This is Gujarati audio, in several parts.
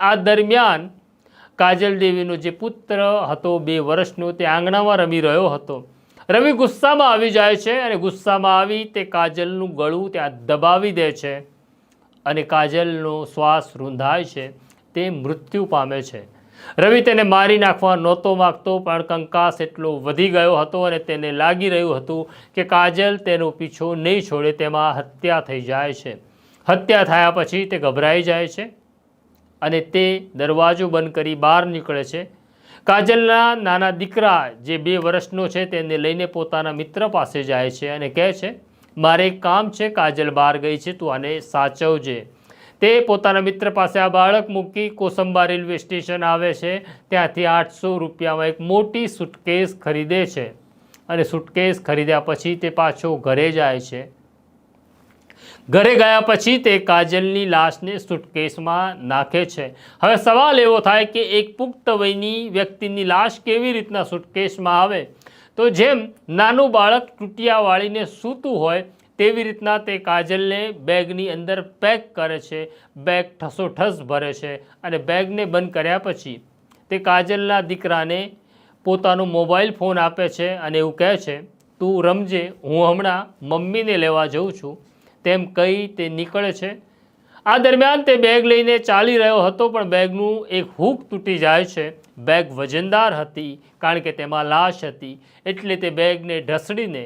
આ દરમિયાન કાજલ દેવીનો જે પુત્ર હતો 2 વર્ષનો તે આંગણામાં રમી રહ્યો હતો. રવિ ગુસ્સામાં આવી જાય છે અને ગુસ્સામાં આવી તે કાજલનું ગળું ત્યાં દબાવી દે છે અને કાજલનો શ્વાસ રૂંધાય છે, તે મૃત્યુ પામે છે. રવિ તેને મારી નાખવા નહોતો માગતો, પણ કંકાસ એટલો વધી ગયો હતો અને તેને લાગી રહ્યું હતું કે કાજલ તેનો પીછો નહીં છોડે, તેમાં હત્યા થઈ જાય છે. હત્યા થયા પછી તે ગભરાઈ જાય છે અને તે દરવાજો બંધ કરી બહાર નીકળે છે. કાજલના નાના દીકરા જે 2 વર્ષનો છે તેને લઈને પોતાના મિત્ર પાસે જાય છે અને કહે છે, મારે એક કામ છે, કાજલ બહાર ગઈ છે, તું આને સાચવજે. તે પોતાના મિત્ર પાસે આ બાળક મૂકી કોસંબા રેલવે સ્ટેશન આવે છે. ત્યાંથી 800 રૂપિયામાં એક મોટી સૂટકેસ ખરીદે છે અને સૂટકેસ ખરીદ્યા પછી તે પાછો ઘરે જાય છે. ઘરે ગયા પછી તે કાજલની લાશને સૂટકેસમાં નાખે છે. હવે સવાલ એવો થાય કે એક પુખ્ત વયની વ્યક્તિની લાશ કેવી રીતના સૂટકેસમાં આવે? તો જેમ નાનું બાળક તૂટિયા વાળીને સૂતું હોય તેવી રીતના તે કાજલને બેગની અંદર પેક કરે છે, બેગ ઠસોઠસ ભરે છે અને બેગને બંધ કર્યા પછી તે કાજલના દીકરાને પોતાનો મોબાઈલ ફોન આપે છે અને એવું કહે છે, તું રમજે, હું હમણાં મમ્મીને લેવા જઉં છું. તેમ કહી તે નીકળે છે. આ દરમિયાન તે બેગ લઈને ચાલી રહ્યો હતો, પણ બેગનું એક હૂક તૂટી જાય છે. બેગ વજનદાર હતી કારણ કે તેમાં લાશ હતી, એટલે તે બેગને ઢસડીને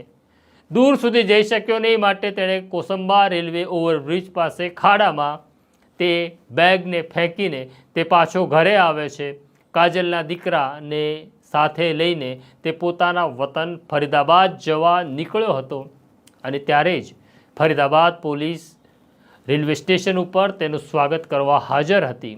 દૂર સુધી જઈ શક્યો નહીં. માટે તેણે કોસંબા રેલવે ઓવરબ્રિજ પાસે ખાડામાં તે બેગને ફેંકીને તે પાછો ઘરે આવે છે. કાજલના દીકરાને સાથે લઈને તે પોતાના વતન ફરીદાબાદ જવા નીકળ્યો હતો અને ત્યારે જ ફરીદાબાદ પોલીસ રેલવે સ્ટેશન ઉપર તેનું સ્વાગત કરવા હાજર હતી.